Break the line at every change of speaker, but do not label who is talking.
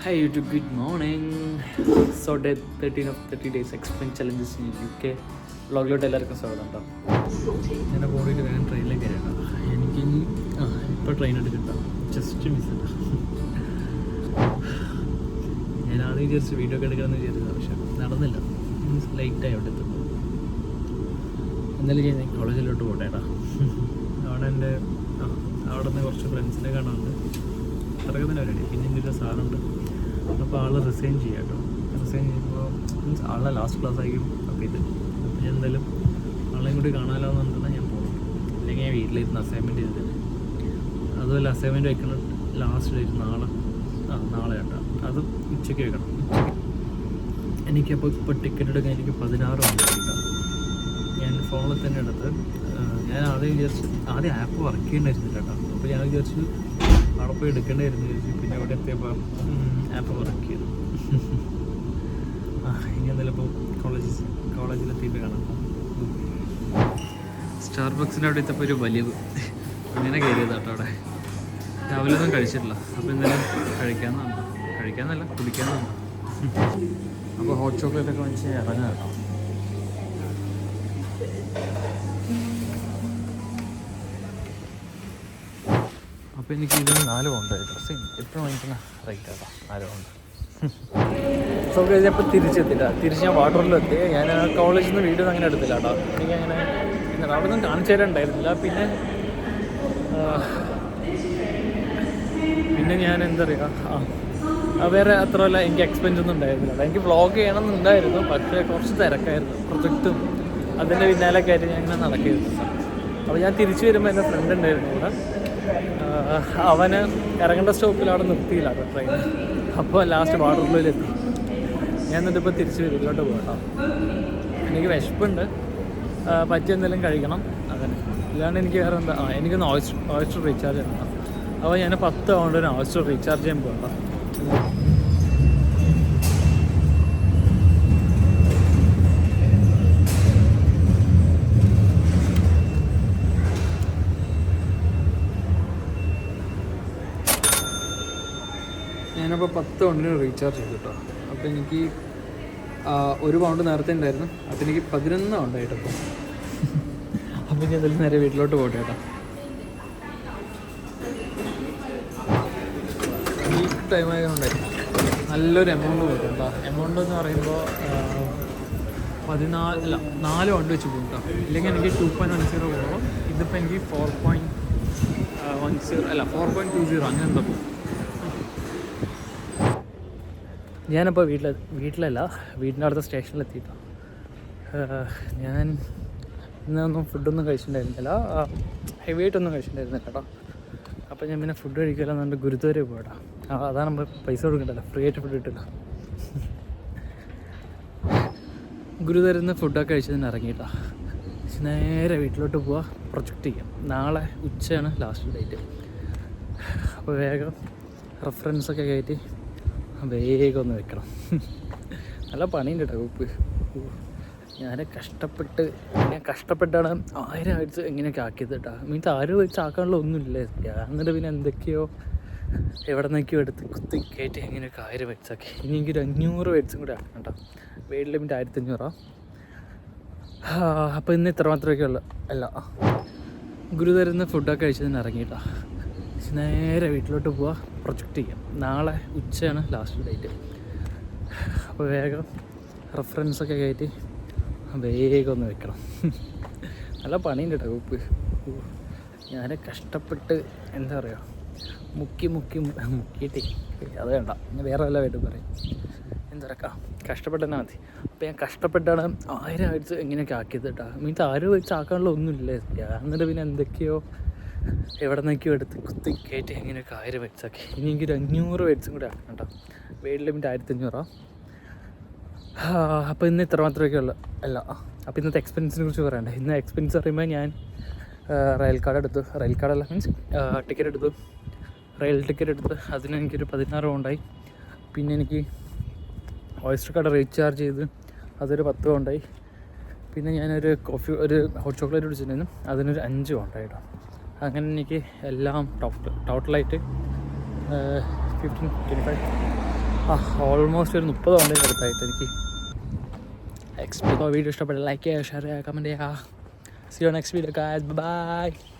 Hi YouTube, good morning. So day 13 of 30 days explain challenges in UK. വ്ളോഗിലോട്ട് എല്ലാവർക്കും സ്വാഗതം കേട്ടോ. ഞാൻ പോയിട്ട് വേഗം ട്രെയിനിലേക്ക് കയറട്ടോ. എനിക്ക് ഇപ്പോൾ ട്രെയിൻ എടുക്കട്ടോ, ജസ്റ്റ് മിസ്സല്ല. ഞാൻ ആദ്യം വിചാരിച്ച് വീഡിയോ ഒക്കെ എടുക്കണമെന്ന് വിചാരിച്ചതാണ്, പക്ഷെ നടന്നില്ല. മീൻസ് ലൈറ്റായി അവിടെ എത്തുമ്പോൾ. എന്നാലും ഞാൻ കോളേജിലോട്ട് പോട്ടെ കേട്ടോ. അവിടെ എൻ്റെ അവിടെ നിന്ന് കുറച്ച് ഫ്രണ്ട്സിനെ കാണാനുണ്ട്. അതൊക്കെ തന്നെ പരിപാടി. പിന്നെ എൻ്റെ ഒരു സാറുണ്ട്, അപ്പോൾ ആൾ റിസൈൻ ചെയ്യാം കേട്ടോ. റിസൈൻ ചെയ്യുമ്പോൾ മീൻസ് ആളെ ലാസ്റ്റ് ക്ലാസ് ആയിരിക്കും. അപ്പോൾ ഇത് അപ്പോൾ ഞാൻ എന്തായാലും ആളെയും കൂടി കാണാമല്ലോ എന്ന് പറഞ്ഞാൽ ഞാൻ പോകും. അല്ലെങ്കിൽ ഞാൻ വീട്ടിലിരുന്ന് അസൈൻമെൻറ്റ് ചെയ്തിട്ട്, അതുപോലെ അസൈൻമെൻറ്റ് വയ്ക്കണം ലാസ്റ്റ് ഡേറ്റ് നാളെ കേട്ടോ. അത് ഉച്ചയ്ക്ക് വെക്കണം. എനിക്കപ്പോൾ ഇപ്പോൾ ടിക്കറ്റ് എടുക്കാൻ എനിക്ക് 16 കിട്ടാം. ഞാൻ ഫോണിൽ തന്നെ എടുത്ത് ഞാൻ ആദ്യം ആപ്പ് വർക്ക് ചെയ്യേണ്ടായിരുന്നില്ല കേട്ടോ. അപ്പോൾ ഞാൻ വിചാരിച്ചു അവിടെ പോയി എടുക്കേണ്ടായിരുന്നു വിചാരിച്ചു. പിന്നെ അവിടെ എത്തിയപ്പോൾ ആപ്പ് വർക്ക് ചെയ്തു. ഇനി എന്തായാലും ഇപ്പോൾ കോളേജിലെത്തിയിട്ട് കാണാം. സ്റ്റാർബക്സിൻ്റെ അവിടെ എത്തിയപ്പോൾ ഒരു വലിയ അങ്ങനെ കയറിയതാട്ടോ. അവിടെ രാവിലെ ഒന്നും കഴിച്ചിട്ടില്ല. അപ്പോൾ എന്തായാലും കഴിക്കാമെന്നല്ല കുടിക്കാമെന്നാണ്. അപ്പോൾ ഹോട്ട് ചോക്ലേറ്റൊക്കെ വാങ്ങിച്ച് ഇറങ്ങാം കേട്ടോ. അപ്പോൾ എനിക്ക് ഇതിന് 4 പൗണ്ടായിട്ടോ. സെയിം എപ്പോഴും വാങ്ങിക്കുന്ന റേറ്റ് ആട്ടോ, 4 പൗണ്ട്. സോ കഴിഞ്ഞപ്പോൾ തിരിച്ച് ഞാൻ വാട്ടറിലെത്തി. ഞാൻ കോളേജിൽ നിന്ന് വീഡിയോ അങ്ങനെ എടുത്തില്ല കേട്ടോ. എനിക്കങ്ങനെ അവിടെ നിന്നും കാണിച്ചു തരാനുണ്ടായിരുന്നില്ല. പിന്നെ ഞാൻ എന്താ പറയുക, വേറെ അത്രയല്ല എനിക്ക് എക്സ്പെൻസ് ഒന്നും ഉണ്ടായിരുന്നില്ല. എനിക്ക് വ്ളോഗ് ചെയ്യണമെന്നുണ്ടായിരുന്നു, പക്ഷേ കുറച്ച് തിരക്കായിരുന്നു. പ്രൊജക്റ്റും അതിൻ്റെ പിന്നാലൊക്കെ ആയിട്ട് ഞാൻ ഇങ്ങനെ നടക്കായിരുന്നു. അപ്പോൾ ഞാൻ തിരിച്ചു വരുമ്പോൾ എൻ്റെ ഫ്രണ്ട് ഉണ്ടായിരുന്നു ഇവിടെ. അവന് ഇറങ്ങേണ്ട സ്റ്റോപ്പിൽ അവിടെ നിർത്തിയില്ല കേട്ടോ ട്രെയിൻ. അപ്പോൾ ലാസ്റ്റ് വാട്ടർഫ്ലോയിലെത്തി. ഞാൻ എന്നിട്ടിപ്പോൾ തിരിച്ച് വീട്ടിലോട്ട് പോകട്ടോ. എനിക്ക് വിശപ്പുണ്ട്, പറ്റി എന്തെങ്കിലും കഴിക്കണം. അങ്ങനെ ഇല്ലാണ്ട് എനിക്ക് വേറെ എന്താ എനിക്കൊന്ന് ഓയിസ്റ്റർ റീചാർജ് ചെയ്യണം. അപ്പോൾ ഞാൻ 10 പൗണ്ടിന് ഓയിസ്റ്റർ റീചാർജ് ചെയ്യാൻ പോകട്ടോ. ഞാനപ്പോൾ 10 പൗണ്ടിന് റീചാർജ് ചെയ്തു കേട്ടോ. അപ്പോൾ എനിക്ക് 1 പൗണ്ട് നേരത്തെ ഉണ്ടായിരുന്നു, അപ്പോൾ എനിക്ക് 11 പൗണ്ടായിട്ടപ്പോൾ. അപ്പോൾ ഞാൻ എന്തായാലും നേരെ വീട്ടിലോട്ട് പോട്ടെ കേട്ടോ. ഈ ടൈം ആയതുകൊണ്ടായിരുന്നു നല്ലൊരു എമൗണ്ട് പോകും കേട്ടോ. എമൗണ്ട് എന്ന് പറയുമ്പോൾ 4 പൗണ്ട് വെച്ച് പോകും കേട്ടോ. ഇല്ലെങ്കിൽ എനിക്ക് 2.10 പോകുമ്പോൾ ഇതിപ്പോൾ എനിക്ക് 4.20 അങ്ങനെ എന്താ പോകും. ഞാനപ്പോൾ വീട്ടിലല്ല, വീടിൻ്റെ അടുത്ത സ്റ്റേഷനിലെത്തിയിട്ടോ. ഞാൻ ഇന്നൊന്നും ഫുഡൊന്നും കഴിച്ചിട്ടുണ്ടായിരുന്നില്ല, ഹെവി ആയിട്ടൊന്നും കഴിച്ചിട്ടുണ്ടായിരുന്നില്ല കേട്ടോ. അപ്പോൾ ഞാൻ പിന്നെ ഫുഡ് കഴിക്കില്ല എന്നുകൊണ്ട് ഗുരുദ്വാര പോയിട്ടോ. അതാണ് നമ്മൾ പൈസ കൊടുക്കണ്ടല്ലോ, ഫ്രീ ആയിട്ട് ഫുഡ് കിട്ടില്ല. ഗുരുദ്വാരയിൽ നിന്ന് ഫുഡൊക്കെ കഴിച്ചതിന് ഇറങ്ങിയിട്ടോ. നേരെ വീട്ടിലോട്ട് പോവുക, പ്രൊജക്റ്റ് ചെയ്യാം. നാളെ ഉച്ചയാണ് ലാസ്റ്റ് ഡേറ്റ്. അപ്പോൾ വേഗം റെഫറൻസൊക്കെ കയറ്റി വേഗം ഒന്ന് വെക്കണം. നല്ല പണിയുണ്ട് കേട്ടോ. ഉപ്പ് ഞാൻ കഷ്ടപ്പെട്ടാണ് 1000 വേർഡ്സ് എങ്ങനെയൊക്കെ ആക്കിയത് കേട്ടോ. മീൻസ് 1000 വേർഡ്സ് ആക്കാനുള്ള ഒന്നുമില്ല. എന്നിട്ട് പിന്നെ എന്തൊക്കെയോ എവിടെ നിന്നൊക്കെയോ എടുത്ത് കുത്തി കയറ്റി എങ്ങനെയൊക്കെ 1000 വേർഡ്സ് ആക്കി. ഇനി എനിക്കൊരു 500 വേർഡ്സും കൂടെ ആക്കണം കേട്ടോ. Word limit 1500. അപ്പോൾ ഇന്ന് ഇത്ര മാത്രമൊക്കെ ഉള്ളു. അല്ല, ഗുരുദ്വാരയിൽ നിന്ന് ഫുഡൊക്കെ കഴിച്ചതിന് ഇറങ്ങിയിട്ടോ. നേരെ വീട്ടിലോട്ട് പോവുക, പ്രൊജക്റ്റ് ചെയ്യാം. നാളെ ഉച്ചയാണ് ലാസ്റ്റ് ഡേറ്റ്. അപ്പോൾ വേഗം റെഫറൻസൊക്കെ കയറ്റി വേഗം ഒന്ന് വെക്കണം. നല്ല പണിയുണ്ട് കേട്ടോ. ഉപ്പ് ഞാൻ എന്താ പറയുക, മുക്കിയിട്ടേ അത് വേണ്ട, ഞാൻ വേറെ വല്ല വേണ്ടി പറയും. എന്താ പറയുക, കഷ്ടപ്പെട്ടെന്നാൽ മതി. അപ്പോൾ ഞാൻ കഷ്ടപ്പെട്ടാണ് 1000 വേർഡ്സ് എങ്ങനെയൊക്കെ ആക്കിയത് കേട്ടോ. മീൻസ് 1000 വേർഡ്സ് ആക്കാനുള്ള ഒന്നുമില്ല. എന്നിട്ട് പിന്നെ എന്തൊക്കെയോ എവിടെ നിന്നൊക്കെയോ എടുത്ത് കുത്തി കയറ്റി എങ്ങനെയൊക്കെ 1000 വേർഡ്സ് ആക്കി. ഇനി എനിക്കൊരു 500 വേർഡ്സും കൂടെ ആക്കണം കേട്ടോ. Word limit 1500. അപ്പോൾ ഇന്ന് ഇത്ര മാത്രമൊക്കെ ഉള്ളു. അല്ല, അപ്പോൾ ഇന്നത്തെ എക്സ്പെൻസിനെ കുറിച്ച് പറയണ്ടേ. ഇന്ന് എക്സ്പെൻസ് പറയുമ്പോൾ ഞാൻ റെയിൽ കാർഡ് എടുത്തു. റെയിൽ കാർഡല്ല, മീൻസ് ടിക്കറ്റ് എടുത്തു. റെയിൽ ടിക്കറ്റ് എടുത്ത് അതിന് എനിക്കൊരു 16 പൗണ്ടായി. പിന്നെ എനിക്ക് ഓയിസ്റ്റർ കാർഡ് റീചാർജ് ചെയ്ത് അതൊരു 10 പൗണ്ടായി. പിന്നെ ഞാനൊരു ഒരു ഹോട്ട് ചോക്ലേറ്റ് കുടിച്ചിട്ടുണ്ടായിരുന്നു, അതിനൊരു 5 പൗണ്ടായിട്ടോ. അങ്ങനെ എനിക്ക് എല്ലാം ടോട്ടലായിട്ട് 15, 25 ഓൾമോസ്റ്റ് ഒരു 30 കൊണ്ടേ അടുത്തായിട്ട് എനിക്ക് വീഡിയോ ഇഷ്ടപ്പെട്ട ലൈക്ക് ചെയ്യുക, ഷെയർ ചെയ്യുക, കമൻറ്റ് ചെയ്യുക. See you next video guys. Bye bye.